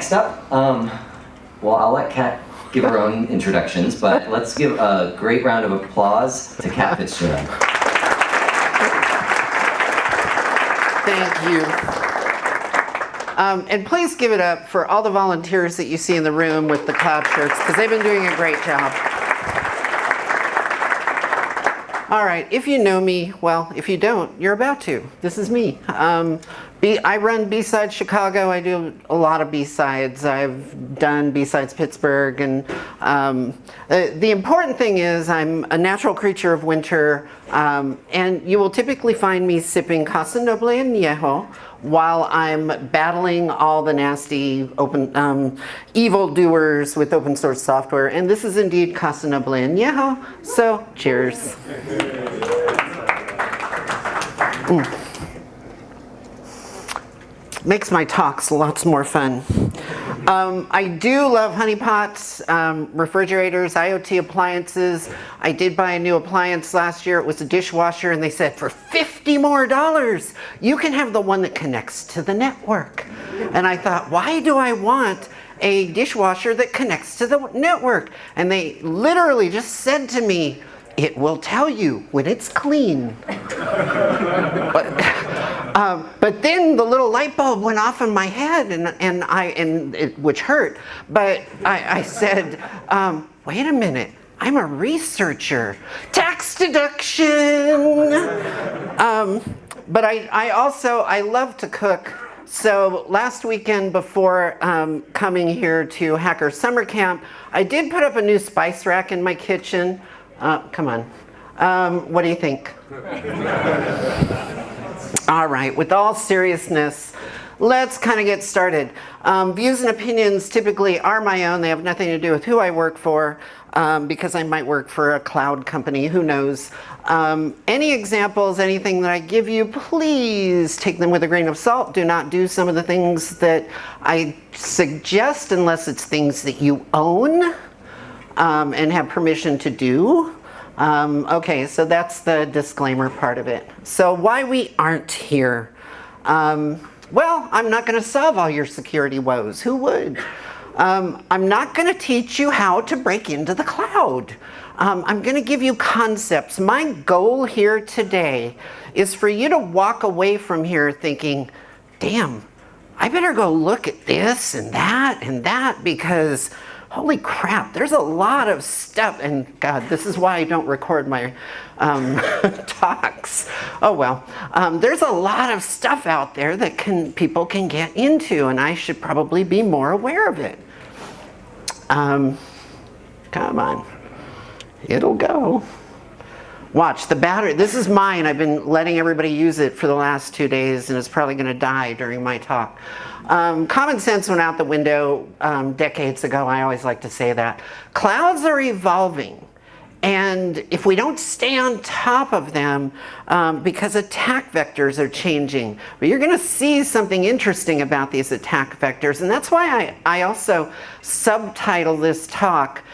Next up, well, I'll let Kat give her own introductions, but let's give a great round of applause to Kat Fitzgerald. Thank you. And please give it up for all the volunteers that you see in the room with the cloud shirts, because they've been doing a great job. All right, if you know me, well, if you don't, you're about to. This is me. I run B-Sides Chicago. I do a lot of B-Sides. I've done B-Sides Pittsburgh. And the important thing is I'm a natural creature of winter. And you will typically find me sipping Casa Noble Añejo while I'm battling all the nasty evildoers with open source software. And this is indeed Casa Noble Añejo. So cheers. Makes my talks lots more fun. I do love honeypots, refrigerators, IoT appliances. I did buy a new appliance last year. It was a dishwasher, and they said for $50 more, you can have the one that connects to the network. And I thought, why do I want a dishwasher that connects to the network? And they literally just said to me, it will tell you when it's clean. But then the little light bulb went off in my head, which hurt. But I said, wait a minute, I'm a researcher. Tax deduction. But I love to cook. So last weekend before coming here to Hacker Summer Camp, I did put up a new spice rack in my kitchen. Come on. What do you think? All right, with all seriousness, let's kind of get started. Views and opinions typically are my own. They have nothing to do with who I work for, because I might work for a cloud company, who knows. Any examples, anything that I give you, please take them with a grain of salt. Do not do some of the things that I suggest unless it's things that you own and have permission to do. Okay, so that's the disclaimer part of it. So why we aren't here? Well, I'm not going to solve all your security woes. Who would? I'm not going to teach you how to break into the cloud. I'm going to give you concepts. My goal here today is for you to walk away from here thinking, damn, I better go look at this and that because holy crap, there's a lot of stuff. And God, this is why I don't record my talks. Oh well, there's a lot of stuff out there that people can get into, and I should probably be more aware of it. Come on, it'll go. Watch the battery. This is mine. I've been letting everybody use it for the last 2 days, and it's probably going to die during my talk. Common sense went out the window decades ago. I always like to say that. Clouds are evolving, and if we don't stay on top of them, because attack vectors are changing. But you're going to see something interesting about these attack vectors, and that's why I also subtitle this talk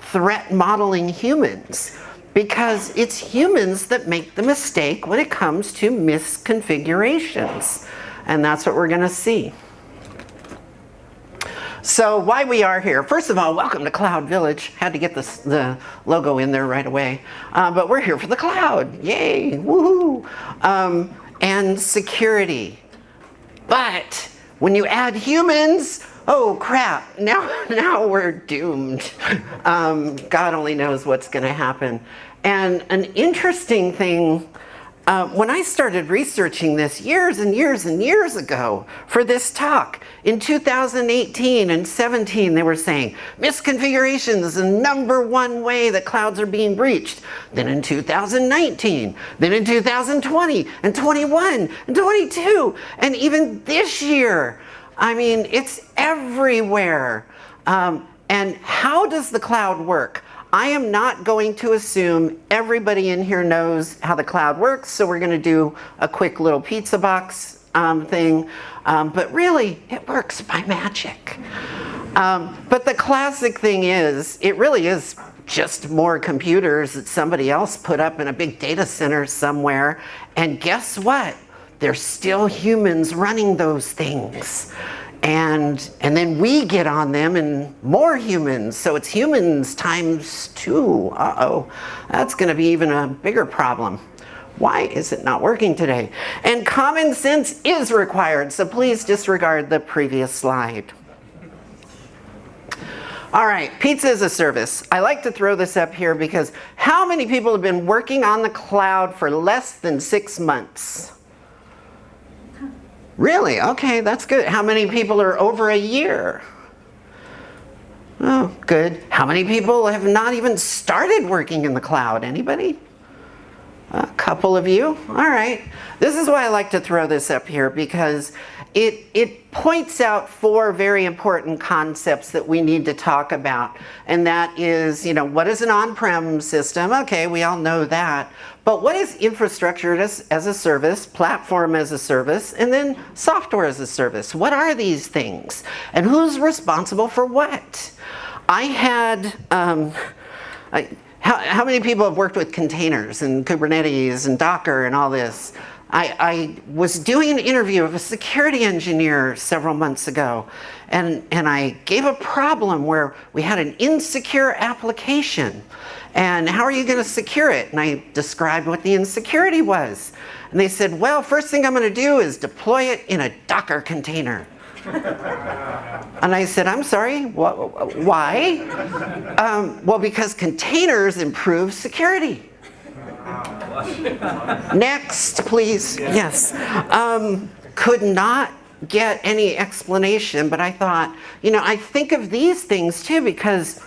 Threat Modeling Humans. Because it's humans that make the mistake when it comes to misconfigurations. And that's what we're going to see. So why we are here. First of all, welcome to Cloud Village. Had to get the logo in there right away. But we're here for the cloud. Yay. Woohoo. And security. But when you add humans, oh crap, now we're doomed. God only knows what's going to happen. And an interesting thing, when I started researching this years and years and years ago for this talk, in 2018 and 17, they were saying, misconfigurations is the #1 way that clouds are being breached. Then in 2019, then in 2020, and 21, and 22, and even this year. I mean, it's everywhere. And how does the cloud work? I am not going to assume everybody in here knows how the cloud works, so we're going to do a quick little pizza box thing. But really, it works by magic. But the classic thing is, it really is just more computers that somebody else put up in a big data center somewhere. And guess what? There's still humans running those things. And then we get on them and more humans. So it's humans times 2. Uh-oh, that's going to be even a bigger problem. Why is it not working today? And common sense is required, so please disregard the previous slide. All right, pizza as a service. I like to throw this up here because how many people have been working on the cloud for less than 6 months? Really? Okay, that's good. How many people are over a year? Oh, good. How many people have not even started working in the cloud? Anybody? A couple of you. All right. This is why I like to throw this up here, because it points out 4 very important concepts that we need to talk about. And that is, what is an on-prem system? Okay, we all know that. But what is infrastructure as a service, platform as a service, and then software as a service? What are these things? And who's responsible for what? I had, how many people have worked with containers and Kubernetes and Docker and all this? I was doing an interview of a security engineer several months ago, and I gave a problem where we had an insecure application. And how are you going to secure it? And I described what the insecurity was. And they said, well, first thing I'm going to do is deploy it in a Docker container. And I said, I'm sorry, why? Well, because containers improve security. Next, please. Yes. Could not get any explanation, but I thought, I think of these things too, because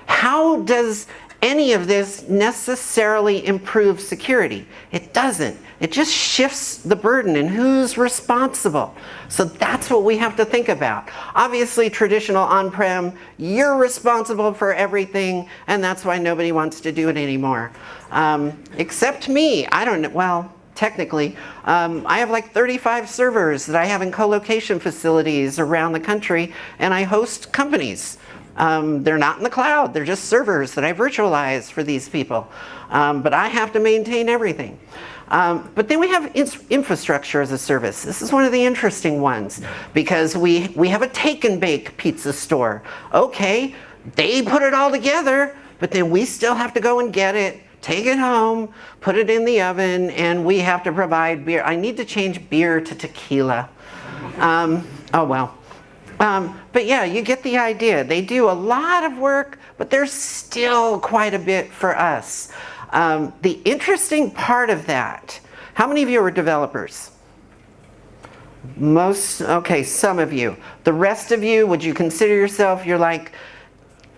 how does any of this necessarily improve security? It doesn't. It just shifts the burden and who's responsible. So that's what we have to think about. Obviously, traditional on-prem, you're responsible for everything, and that's why nobody wants to do it anymore. Except me. I don't know. Well, technically, I have like 35 servers that I have in co-location facilities around the country, and I host companies. They're not in the cloud. They're just servers that I virtualize for these people. But I have to maintain everything. But then we have infrastructure as a service. This is one of the interesting ones because we have a take and bake pizza store. Okay, they put it all together, but then we still have to go and get it, take it home, put it in the oven, and we have to provide beer. I need to change beer to tequila. Oh well. But yeah, you get the idea. They do a lot of work, but there's still quite a bit for us. The interesting part of that, how many of you are developers? Most, okay, some of you. The rest of you, would you consider yourself, you're like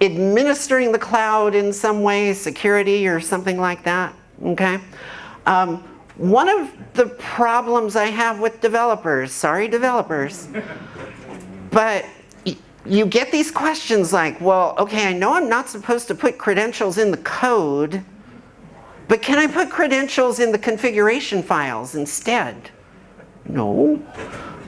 administering the cloud in some way, security or something like that, okay? One of the problems I have with developers, sorry developers, but you get these questions like, well, okay, I know I'm not supposed to put credentials in the code, but can I put credentials in the configuration files instead? No.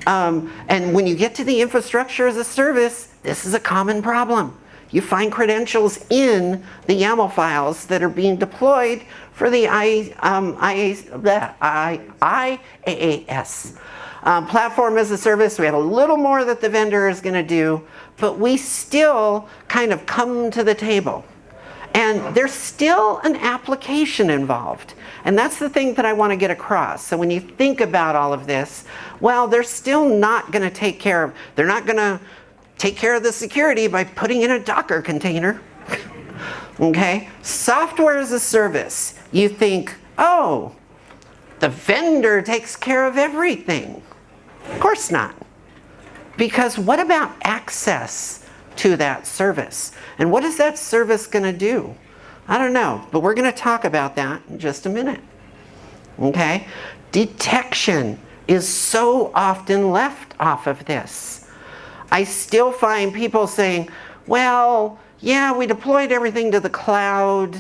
And when you get to the infrastructure as a service, this is a common problem. You find credentials in the YAML files that are being deployed for the IaaS. Platform as a service, we have a little more that the vendor is going to do, but we still kind of come to the table. And there's still an application involved. And that's the thing that I want to get across. So when you think about all of this, well, they're still not going to take care of, they're not going to take care of the security by putting in a Docker container. Okay? Software as a service, you think, oh, the vendor takes care of everything. Of course not. Because what about access to that service? And what is that service going to do? I don't know, but we're going to talk about that in just a minute. Okay? Detection is so often left off of this. I still find people saying, well, yeah, we deployed everything to the cloud.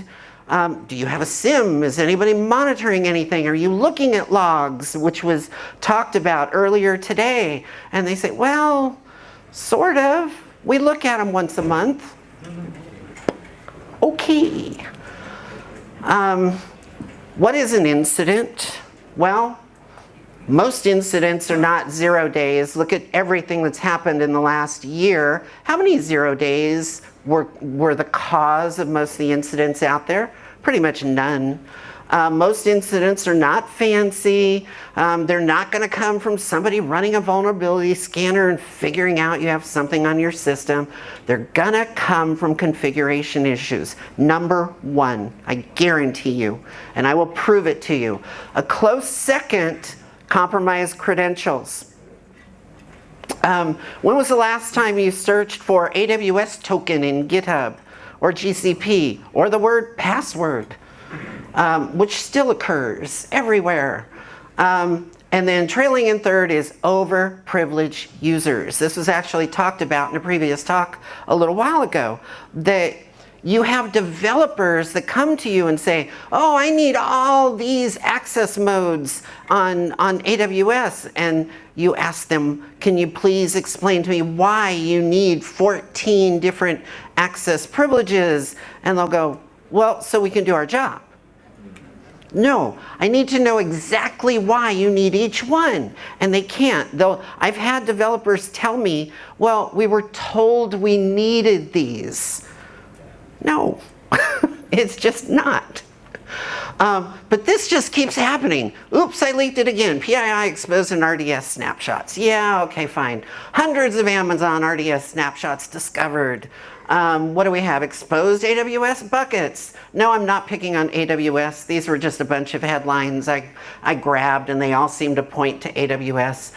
Do you have a SIM? Is anybody monitoring anything? Are you looking at logs, which was talked about earlier today? And they say, well, sort of. We look at them once a month. Okay. What is an incident? Well, Most incidents are not 0 days. Look at everything that's happened in the last year. How many 0 days were the cause of most of the incidents out there? Pretty much none. Most incidents are not fancy. They're not going to come from somebody running a vulnerability scanner and figuring out you have something on your system. They're going to come from configuration issues. Number one, I guarantee you, and I will prove it to you. A close second, compromised credentials. When was the last time you searched for AWS token in GitHub or GCP or the word password, which still occurs everywhere? And then trailing in third is overprivileged users. This was actually talked about in a previous talk a little while ago, that you have developers that come to you and say, oh, I need all these access modes on AWS. And you ask them, can you please explain to me why you need 14 different access privileges? And they'll go, well, so we can do our job. No, I need to know exactly why you need each one. And they can't. I've had developers tell me, well, we were told we needed these. No, it's just not. But this just keeps happening. Oops, I leaked it again. PII exposed in RDS snapshots. Yeah, okay, fine. Hundreds of Amazon RDS snapshots discovered. What do we have? Exposed AWS buckets. No, I'm not picking on AWS. These were just a bunch of headlines I grabbed, and they all seem to point to AWS.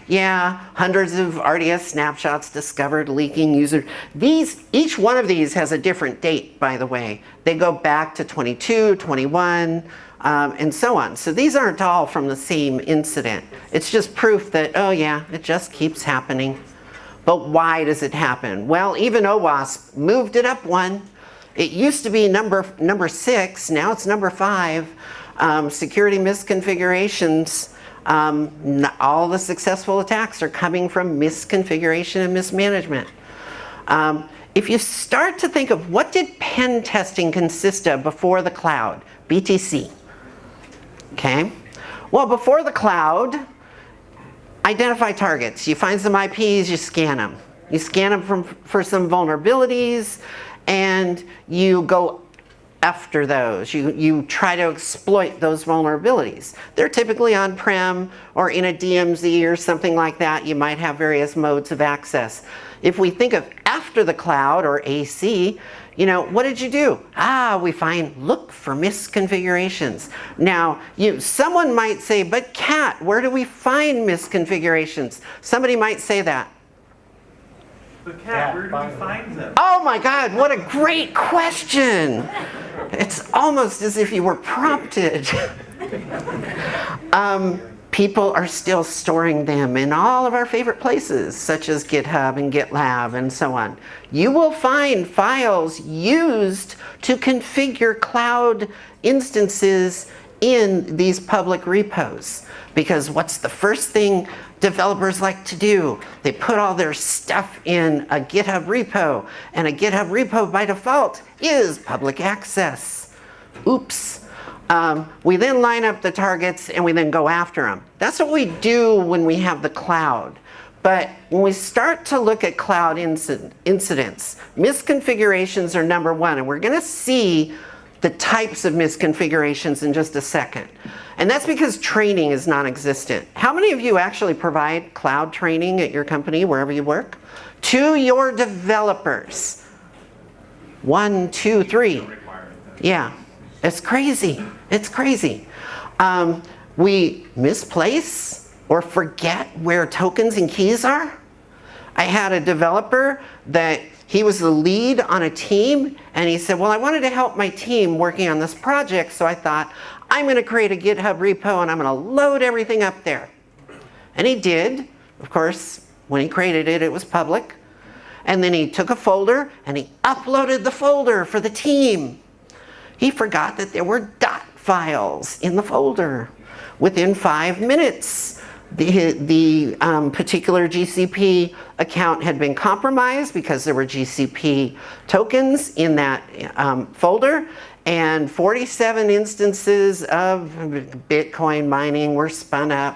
Yeah, hundreds of RDS snapshots discovered leaking user. Each one of these has a different date, by the way. They go back to 22, 21, and so on. So these aren't all from the same incident. It's just proof that, oh yeah, it just keeps happening. But why does it happen? Well, even OWASP moved it up one. It used to be number 6, now it's number 5. Security misconfigurations. All the successful attacks are coming from misconfiguration and mismanagement. If you start to think of what did pen testing consist of before the cloud? BTC. Okay. Well, before the cloud, identify targets. You find some IPs, you scan them. You scan them for some vulnerabilities, and you go after those. You try to exploit those vulnerabilities. They're typically on-prem or in a DMZ or something like that. You might have various modes of access. If we think of after the cloud or AC, what did you do? We look for misconfigurations. Now, someone might say, but Kat, where do we find misconfigurations? Somebody might say that. But Kat, where do we find them? Oh my God, what a great question. It's almost as if you were prompted. People are still storing them in all of our favorite places, such as GitHub and GitLab and so on. You will find files used to configure cloud instances in these public repos. Because what's the first thing developers like to do? They put all their stuff in a GitHub repo, and a GitHub repo by default is public access. Oops. We then line up the targets and we then go after them. That's what we do when we have the cloud. But when we start to look at cloud incidents, misconfigurations are number 1, and we're going to see the types of misconfigurations in just a second. And that's because training is non-existent. How many of you actually provide cloud training at your company, wherever you work? To your developers. 1, 2, 3. Yeah, it's crazy. It's crazy. We misplace or forget where tokens and keys are. I had a developer that he was the lead on a team, and he said, well, I wanted to help my team working on this project, so I thought, I'm going to create a GitHub repo and I'm going to load everything up there. And he did. Of course, when he created it, it was public. And then he took a folder and he uploaded the folder for the team. He forgot that there were dot files in the folder. Within 5 minutes, the particular GCP account had been compromised because there were GCP tokens in that folder, and 47 instances of Bitcoin mining were spun up.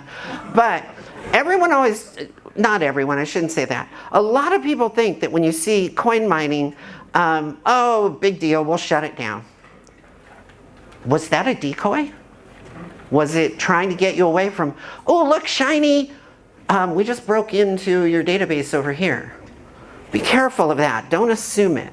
But everyone always, not everyone, I shouldn't say that. A lot of people think that when you see coin mining, oh, big deal, we'll shut it down. Was that a decoy? Was it trying to get you away from, oh, look, shiny, we just broke into your database over here. Be careful of that, don't assume it.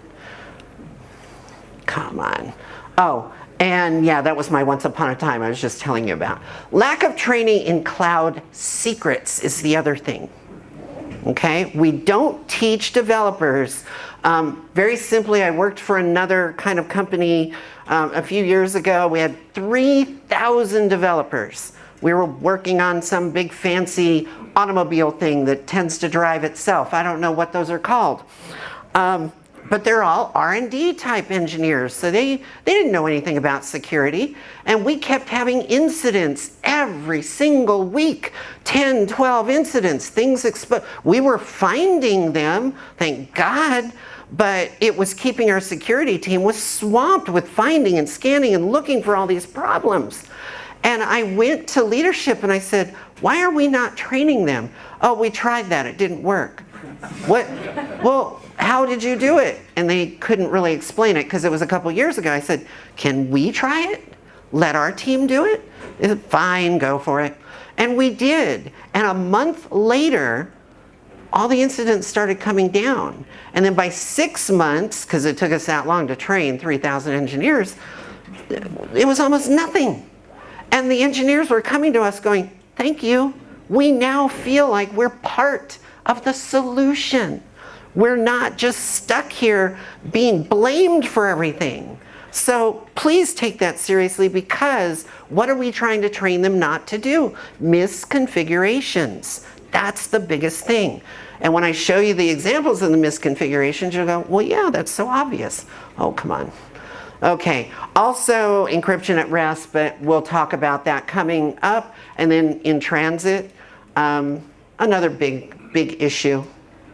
Come on. Oh, and yeah, that was my once upon a time I was just telling you about. Lack of training in cloud secrets is the other thing. Okay, we don't teach developers. Very simply, I worked for another kind of company a few years ago. We had 3,000 developers. We were working on some big fancy automobile thing that tends to drive itself. I don't know what those are called. But they're all R&D type engineers, so they didn't know anything about security. And we kept having incidents every single week, 10, 12 incidents, things explode. We were finding them, thank God, but it was keeping our security team was swamped with finding and scanning and looking for all these problems. And I went to leadership and I said, why are we not training them? Oh, we tried that, it didn't work. What? Well, how did you do it? And they couldn't really explain it because it was a couple years ago. I said, can we try it? Let our team do it? They said, fine, go for it. And we did. And a month later, all the incidents started coming down. And then by 6 months, because it took us that long to train 3,000 engineers, it was almost nothing. And the engineers were coming to us going, thank you. We now feel like we're part of the solution. We're not just stuck here being blamed for everything. So please take that seriously, because what are we trying to train them not to do? Misconfigurations. That's the biggest thing. And when I show you the examples of the misconfigurations, you'll go, well, yeah, that's so obvious. Oh, come on. Okay, also encryption at rest, but we'll talk about that coming up. And then in transit, another big issue.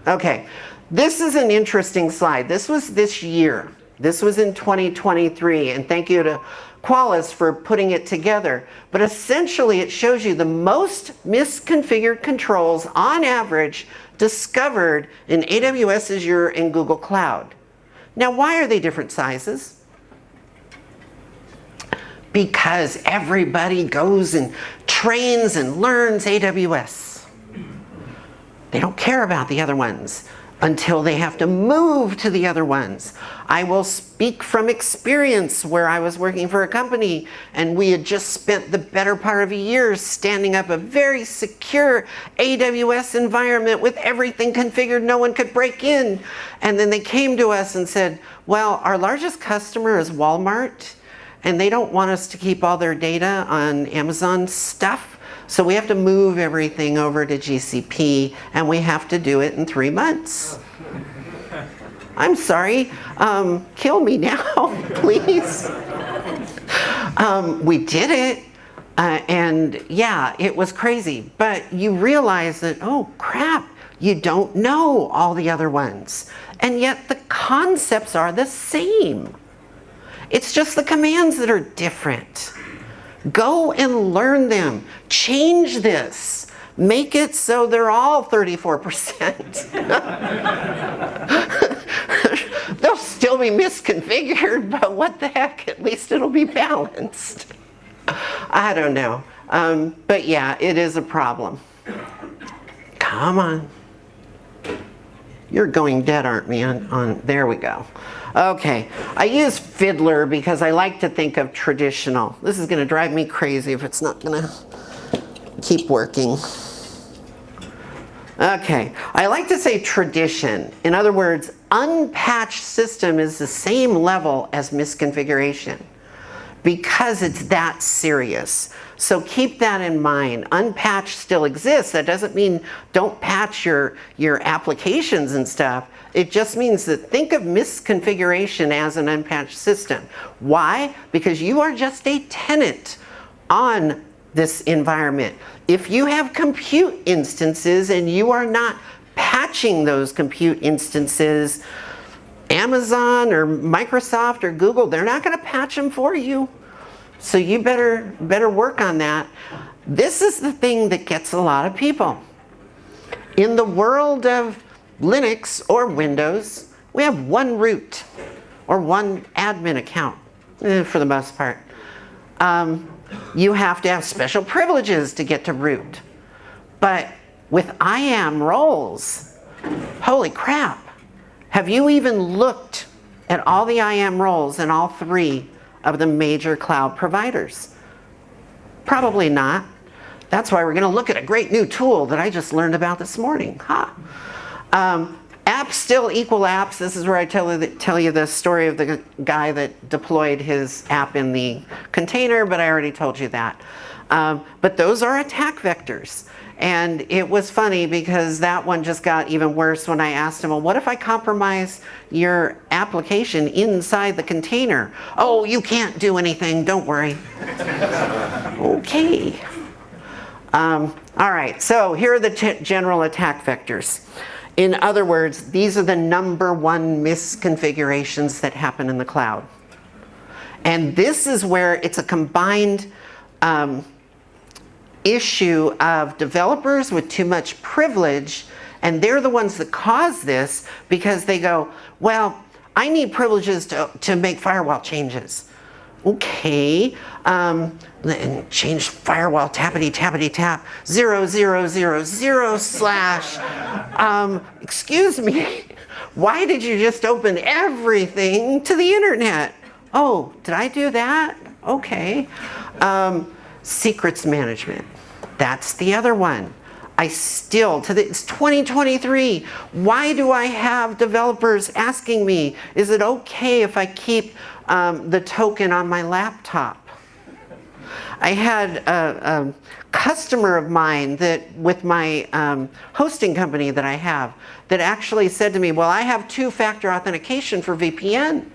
Okay, this is an interesting slide. This was this year. This was in 2023, and thank you to Qualys for putting it together. But essentially it shows you the most misconfigured controls on average discovered in AWS, Azure, and Google Cloud. Now, why are they different sizes? Because everybody goes and trains and learns AWS. They don't care about the other ones until they have to move to the other ones. I will speak from experience where I was working for a company and we had just spent the better part of a year standing up a very secure AWS environment with everything configured, no one could break in. And then they came to us and said, well, our largest customer is Walmart and they don't want us to keep all their data on Amazon stuff. So we have to move everything over to GCP, and we have to do it in 3 months. I'm sorry, kill me now, please. We did it, and yeah, it was crazy. But you realize that, oh crap, you don't know all the other ones. And yet the concepts are the same. It's just the commands that are different. Go and learn them. Change this. Make it so they're all 34%. They'll still be misconfigured, but what the heck? At least it'll be balanced. I don't know. But yeah, it is a problem. Come on. You're going dead, aren't we? There we go. Okay, I use fiddler because I like to think of traditional. This is going to drive me crazy if it's not going to keep working. Okay, I like to say tradition. In other words, unpatched system is the same level as misconfiguration because it's that serious. So keep that in mind. Unpatched still exists. That doesn't mean don't patch your applications and stuff. It just means that think of misconfiguration as an unpatched system. Why? Because you are just a tenant on this environment. If you have compute instances and you are not patching those compute instances, Amazon or Microsoft or Google, they're not going to patch them for you. So you better work on that. This is the thing that gets a lot of people. In the world of Linux or Windows, we have one root or one admin account for the most part. You have to have special privileges to get to root. But with IAM roles, holy crap, have you even looked at all the IAM roles in all 3 of the major cloud providers? Probably not. That's why we're going to look at a great new tool that I just learned about this morning. Apps still equal apps. This is where I tell you the story of the guy that deployed his app in the container, but I already told you that. But those are attack vectors. And it was funny because that one just got even worse when I asked him, well, what if I compromise your application inside the container? Oh, you can't do anything, don't worry. Okay. All right, so here are the general attack vectors. In other words, these are the #1 misconfigurations that happen in the cloud. And this is where it's a combined issue of developers with too much privilege, and they're the ones that cause this because they go, well, I need privileges to make firewall changes. Okay, change firewall tappity tap 0000/ excuse me, why did you just open everything to the internet? Oh, did I do that? Okay. Secrets management. That's the other one. It's 2023. Why do I have developers asking me, is it okay if I keep the token on my laptop? I had a customer of mine that, with my hosting company that I have, that actually said to me, well, I have 2-factor authentication for VPN.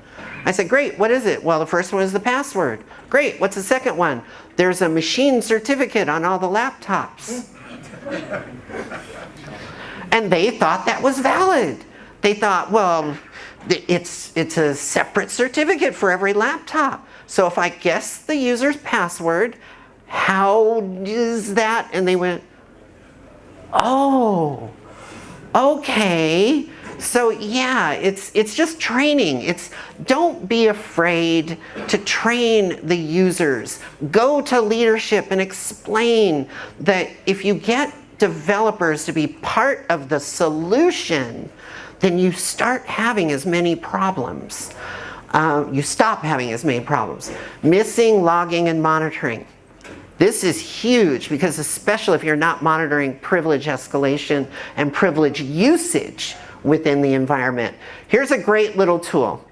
I said, great, what is it? Well, the first one is the password. Great, what's the second one? There's a machine certificate on all the laptops. And they thought that was valid. They thought, well, it's a separate certificate for every laptop. So if I guess the user's password, how is that? And they went, oh, okay. So yeah, it's just training. Don't be afraid to train the users. Go to leadership and explain that if you get developers to be part of the solution, then you start having as many problems. You stop having as many problems. Missing, logging, and monitoring. This is huge because especially if you're not monitoring privilege escalation and privilege usage within the environment. Here's a great little tool.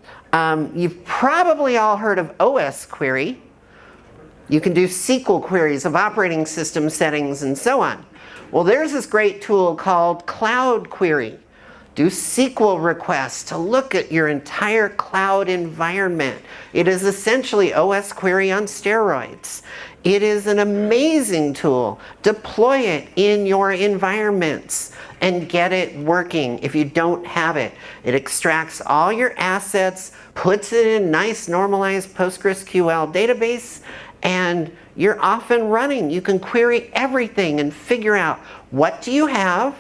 You've probably all heard of OS query. You can do SQL queries of operating system settings and so on. Well, there's this great tool called Cloud Query. Do SQL requests to look at your entire cloud environment. It is essentially OS query on steroids. It is an amazing tool. Deploy it in your environments and get it working if you don't have it. It extracts all your assets, puts it in a nice normalized PostgreSQL database, and you're off and running. You can query everything and figure out what do you have,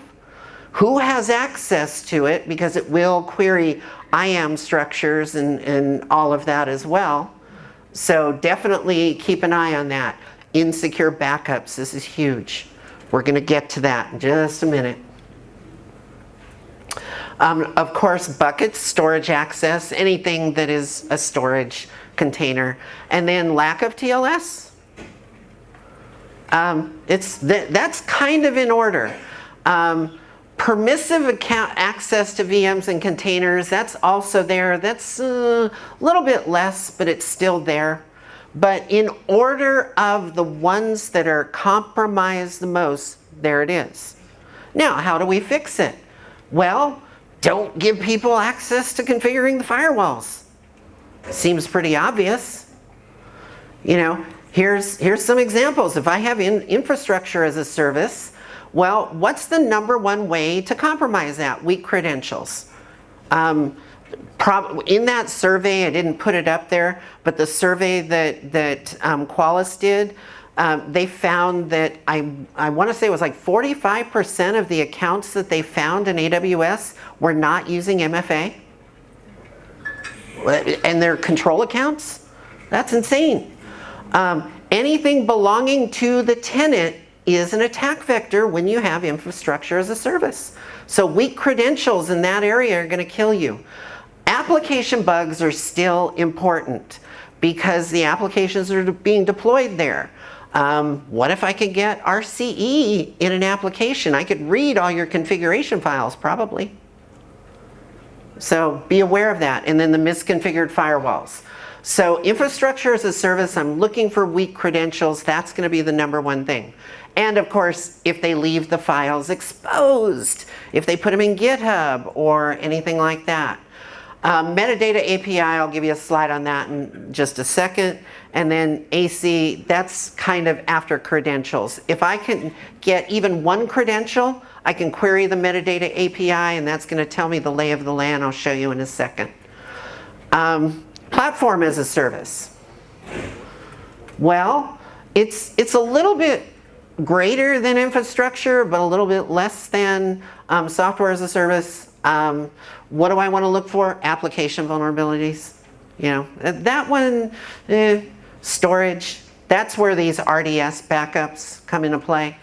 who has access to it, because it will query IAM structures and all of that as well. So definitely keep an eye on that. Insecure backups, this is huge. We're going to get to that in just a minute. Of course, buckets, storage access, anything that is a storage container. And then lack of TLS. That's kind of in order. Permissive account access to VMs and containers, that's also there. That's a little bit less, but it's still there. But in order of the ones that are compromised the most, there it is. Now, how do we fix it? Well, don't give people access to configuring the firewalls. Seems pretty obvious. You know, here's some examples. If I have infrastructure as a service, well, what's the #1 way to compromise that? Weak credentials. In that survey, I didn't put it up there, but the survey that Qualys did, they found that I want to say it was like 45% of the accounts that they found in AWS were not using MFA. And they're control accounts? That's insane. Anything belonging to the tenant is an attack vector when you have infrastructure as a service. So weak credentials in that area are going to kill you. Application bugs are still important because the applications are being deployed there. What if I could get RCE in an application? I could read all your configuration files, probably. So be aware of that. And then the misconfigured firewalls. So infrastructure as a service, I'm looking for weak credentials. That's going to be the #1 thing. And of course, if they leave the files exposed, if they put them in GitHub or anything like that. Metadata API, I'll give you a slide on that in just a second. And then AC, that's kind of after credentials. If I can get even one credential, I can query the metadata API, and that's going to tell me the lay of the land. I'll show you in a second. Platform as a service. Well, it's a little bit greater than infrastructure, but a little bit less than software as a service. What do I want to look for? Application vulnerabilities. You know, that one, storage. That's where these RDS backups come into play.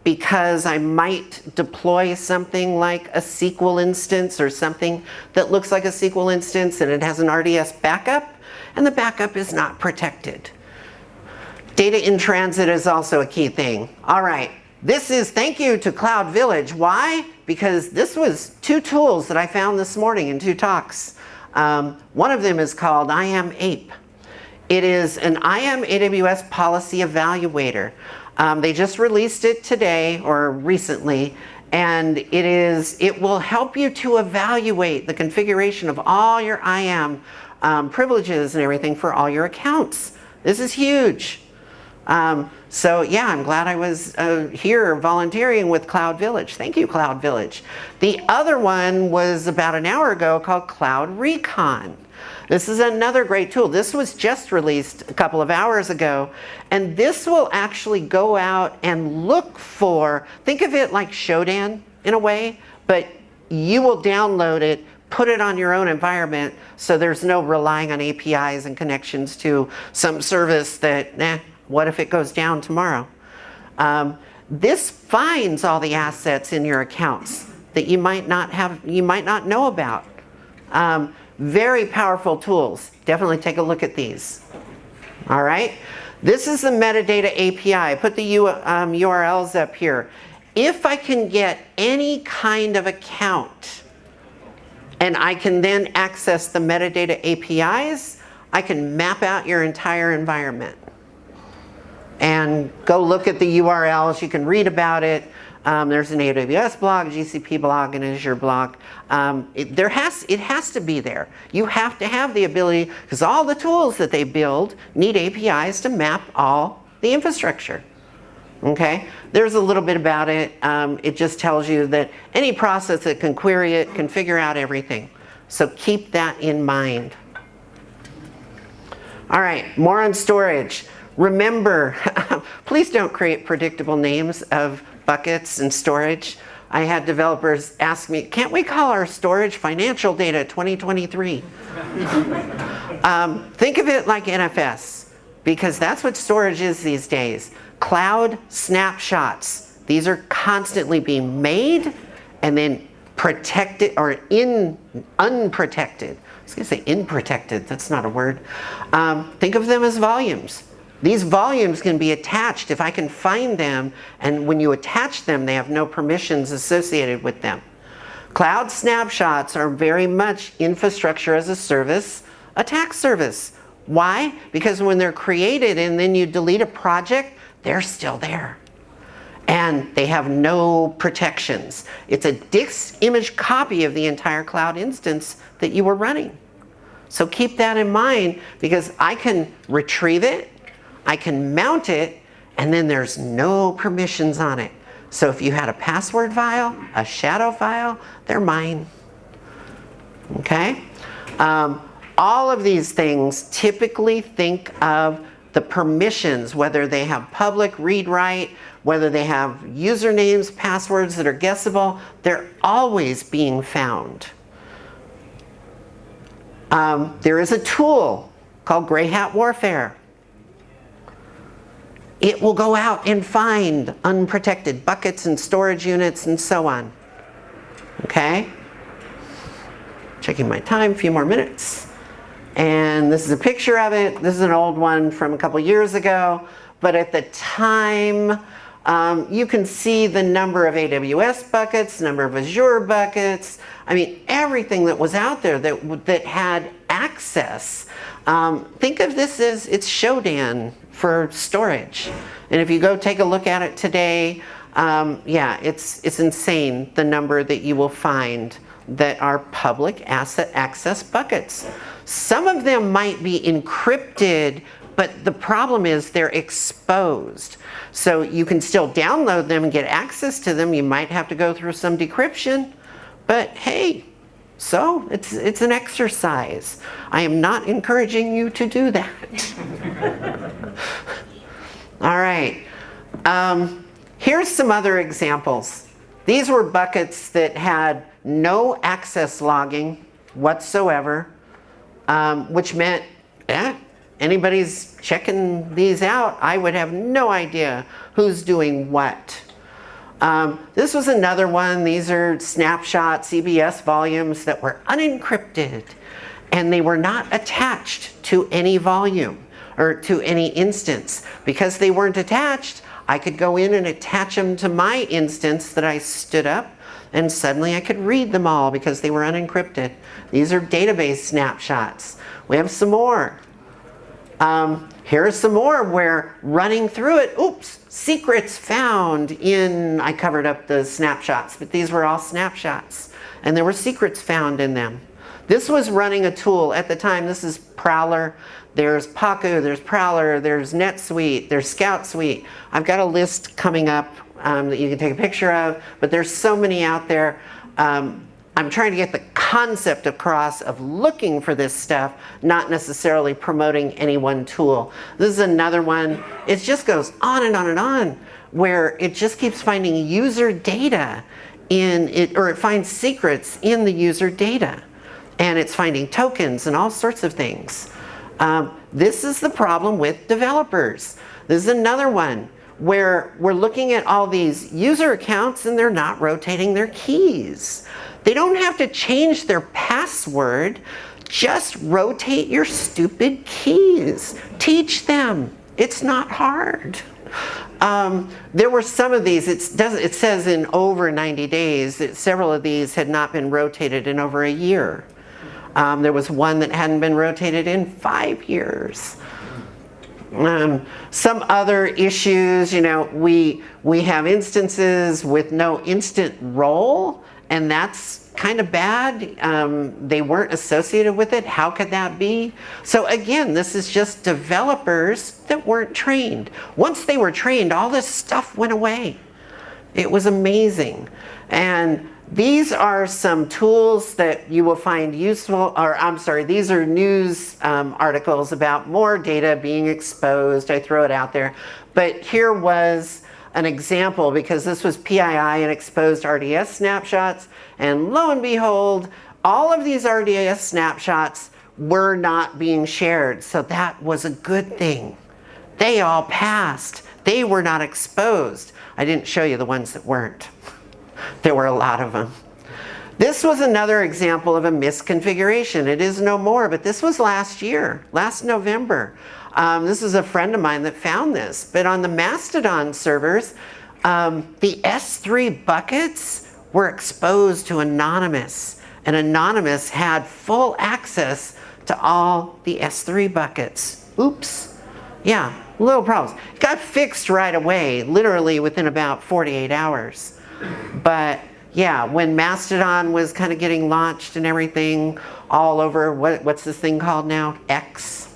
Because I might deploy something like a SQL instance or something that looks like a SQL instance and it has an RDS backup, and the backup is not protected. Data in transit is also a key thing. All right, this is thank you to Cloud Village. Why? Because this was 2 tools that I found this morning in 2 talks. One of them is called IAM APE. It is an IAM AWS policy evaluator. They just released it today or recently, and it will help you to evaluate the configuration of all your IAM privileges and everything for all your accounts. This is huge. So yeah, I'm glad I was here volunteering with Cloud Village. Thank you, Cloud Village. The other one was about an hour ago called Cloud Recon. This is another great tool. This was just released a couple of hours ago, and this will actually go out and look for, think of it like Shodan in a way, but you will download it, put it on your own environment, so there's no relying on APIs and connections to some service that, what if it goes down tomorrow? This finds all the assets in your accounts that you might not know about. Very powerful tools. Definitely take a look at these. All right. This is the metadata API. I put the URLs up here. If I can get any kind of account and I can then access the metadata APIs, I can map out your entire environment. And go look at the URLs. You can read about it. There's an AWS blog, GCP blog, and Azure blog. It has to be there. You have to have the ability, because all the tools that they build need APIs to map all the infrastructure. Okay? There's a little bit about it. It just tells you that any process that can query it can figure out everything. So keep that in mind. All right, more on storage. Remember, please don't create predictable names of buckets and storage. I had developers ask me, can't we call our storage financial data 2023? Think of it like NFS, because that's what storage is these days. Cloud snapshots. These are constantly being made and then protected or unprotected. I was going to say unprotected, that's not a word. Think of them as volumes. These volumes can be attached if I can find them, and when you attach them, they have no permissions associated with them. Cloud snapshots are very much infrastructure as a service, attack service. Why? Because when they're created and then you delete a project, they're still there. And they have no protections. It's a disk image copy of the entire cloud instance that you were running. So keep that in mind, because I can retrieve it, I can mount it, and then there's no permissions on it. So if you had a password file, a shadow file, they're mine. Okay. Okay? All of these things typically think of the permissions, whether they have public read-write, whether they have usernames, passwords that are guessable, they're always being found. There is a tool called Gray Hat Warfare. It will go out and find unprotected buckets and storage units and so on. Okay? Checking my time, a few more minutes. And this is a picture of it. This is an old one from a couple years ago. But at the time, you can see the number of AWS buckets, number of Azure buckets. I mean, everything that was out there that had access. Think of this as it's Shodan for storage. And if you go take a look at it today, yeah, it's insane the number that you will find that are public asset access buckets. Some of them might be encrypted, but the problem is they're exposed. So you can still download them and get access to them. You might have to go through some decryption, but hey, so it's an exercise. I am not encouraging you to do that. All right, here's some other examples. These were buckets that had no access logging whatsoever, which meant, anybody's checking these out, I would have no idea who's doing what. This was another one. These are snapshots, EBS volumes that were unencrypted, and they were not attached to any volume or to any instance. Because they weren't attached, I could go in and attach them to my instance that I stood up, and suddenly I could read them all because they were unencrypted. These are database snapshots. We have some more. Here are some more where running through it, oops, secrets found in, I covered up the snapshots, but these were all snapshots. And there were secrets found in them. This was running a tool at the time. This is Prowler. There's Paku, there's Prowler, there's NetSuite, there's Scout Suite. I've got a list coming up that you can take a picture of, but there's so many out there. I'm trying to get the concept across of looking for this stuff, not necessarily promoting any one tool. This is another one. It just goes on and on and on, where it just keeps finding user data in it, or it finds secrets in the user data. And it's finding tokens and all sorts of things. This is the problem with developers. This is another one where we're looking at all these user accounts and they're not rotating their keys. They don't have to change their password, just rotate your stupid keys. Teach them. It's not hard. There were some of these, it says in over 90 days, that several of these had not been rotated in over a year. There was one that hadn't been rotated in 5 years. Some other issues, you know, we have instances with no instant role, and that's kind of bad. They weren't associated with it. How could that be? So again, this is just developers that weren't trained. Once they were trained, all this stuff went away. It was amazing. And these are some tools that you will find useful, or I'm sorry, these are news articles about more data being exposed. I throw it out there. But here was an example, because this was PII and exposed RDS snapshots. And lo and behold, all of these RDS snapshots were not being shared. So that was a good thing. They all passed. They were not exposed. I didn't show you the ones that weren't. There were a lot of them. This was another example of a misconfiguration. It is no more, but this was last year, last November. This is a friend of mine that found this, but on the Mastodon servers, the S3 buckets were exposed to Anonymous, and Anonymous had full access to all the S3 buckets. Oops. Yeah, little problems. It got fixed right away, literally within about 48 hours. But yeah, when Mastodon was kind of getting launched and everything all over, what's this thing called now? X?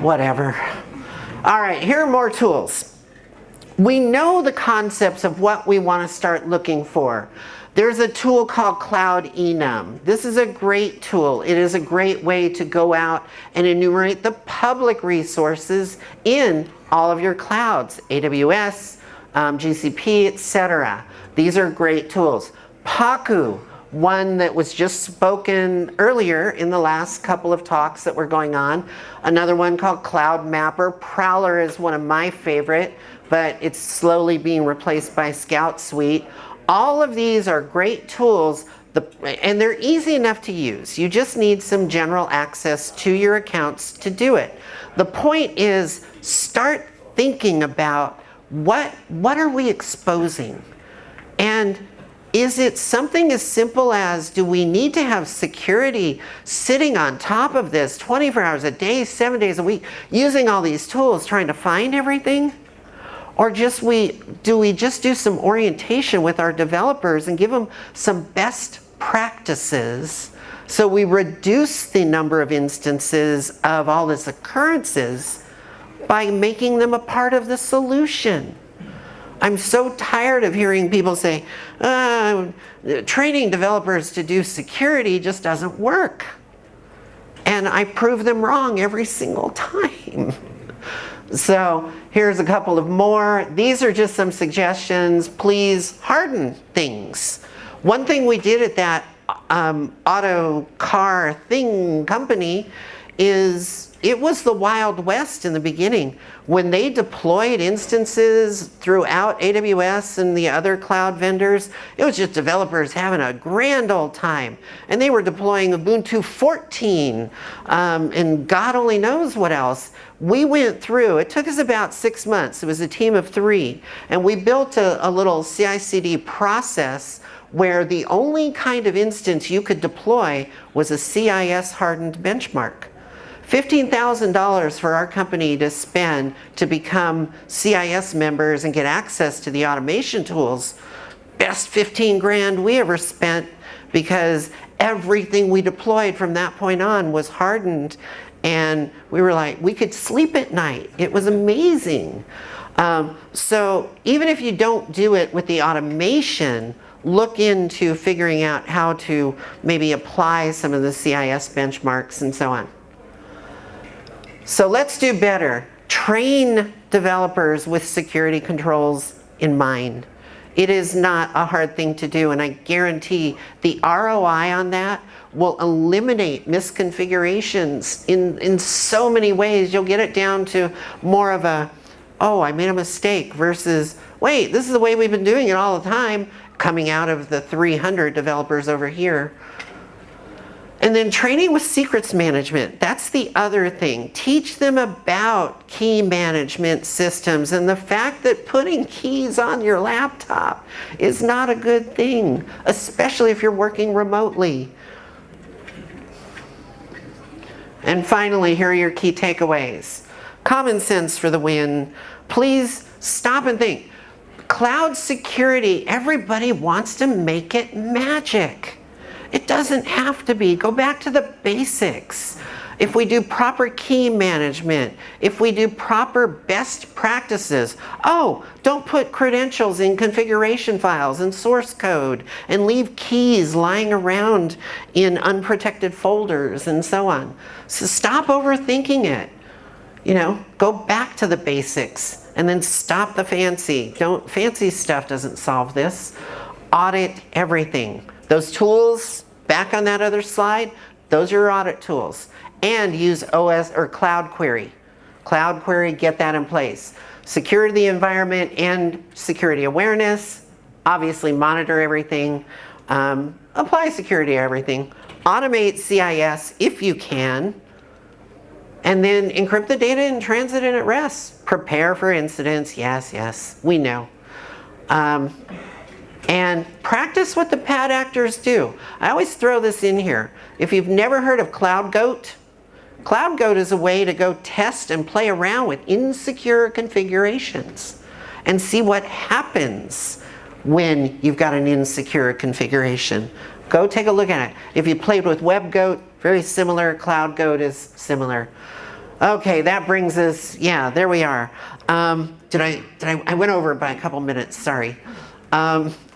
Whatever. All right, here are more tools. We know the concepts of what we want to start looking for. There's a tool called Cloud Enum. This is a great tool. It is a great way to go out and enumerate the public resources in all of your clouds, AWS, GCP, etc. These are great tools. Paku, one that was just spoken earlier in the last couple of talks that were going on. Another one called Cloud Mapper. Prowler is one of my favorite, but it's slowly being replaced by Scout Suite. All of these are great tools, and they're easy enough to use. You just need some general access to your accounts to do it. The point is, start thinking about what are we exposing? And is it something as simple as, do we need to have security sitting on top of this 24 hours a day, 7 days a week, using all these tools, trying to find everything? Or do we just do some orientation with our developers and give them some best practices so we reduce the number of instances of all these occurrences by making them a part of the solution? I'm so tired of hearing people say, training developers to do security just doesn't work. And I prove them wrong every single time. So here's a couple of more. These are just some suggestions. Please harden things. One thing we did at that auto car thing company is, it was the Wild West in the beginning. When they deployed instances throughout AWS and the other cloud vendors, it was just developers having a grand old time. And they were deploying Ubuntu 14 and God only knows what else. We went through, it took us about 6 months. It was a team of 3. And we built a little CI/CD process where the only kind of instance you could deploy was a CIS hardened benchmark. $15,000 for our company to spend to become CIS members and get access to the automation tools. Best 15 grand we ever spent, because everything we deployed from that point on was hardened, and we were like, we could sleep at night. It was amazing. So even if you don't do it with the automation, look into figuring out how to maybe apply some of the CIS benchmarks and so on. So let's do better. Train developers with security controls in mind. It is not a hard thing to do, and I guarantee the ROI on that will eliminate misconfigurations in so many ways. You'll get it down to more of a, oh, I made a mistake, versus, wait, this is the way we've been doing it all the time, coming out of the 300 developers over here. And then training with secrets management. That's the other thing. Teach them about key management systems and the fact that putting keys on your laptop is not a good thing, especially if you're working remotely. And finally, here are your key takeaways. Common sense for the win. Please stop and think. Cloud security, everybody wants to make it magic. It doesn't have to be. Go back to the basics. If we do proper key management, if we do proper best practices, oh, don't put credentials in configuration files and source code and leave keys lying around in unprotected folders and so on. So stop overthinking it. You know, go back to the basics and then stop the fancy. Fancy stuff doesn't solve this. Audit everything. Those tools, back on that other slide, those are your audit tools. And use OS or Cloud Query. Cloud Query, get that in place. Secure the environment and security awareness. Obviously monitor everything. Apply security to everything. Automate CIS if you can. And then encrypt the data in transit and at rest. Prepare for incidents. Yes, yes, we know. And practice what the bad actors do. I always throw this in here. If you've never heard of CloudGoat, CloudGoat is a way to go test and play around with insecure configurations and see what happens when you've got an insecure configuration. Go take a look at it. If you played with WebGoat, very similar. CloudGoat is similar. Okay, that brings us, yeah, there we are. I went over by a couple minutes, sorry.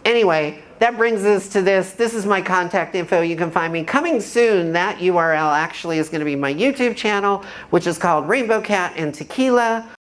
Anyway, that brings us to this. This is my contact info. You can find me. Coming soon, that URL actually is going to be my YouTube channel, which is called Rainbow Cat and Tequila.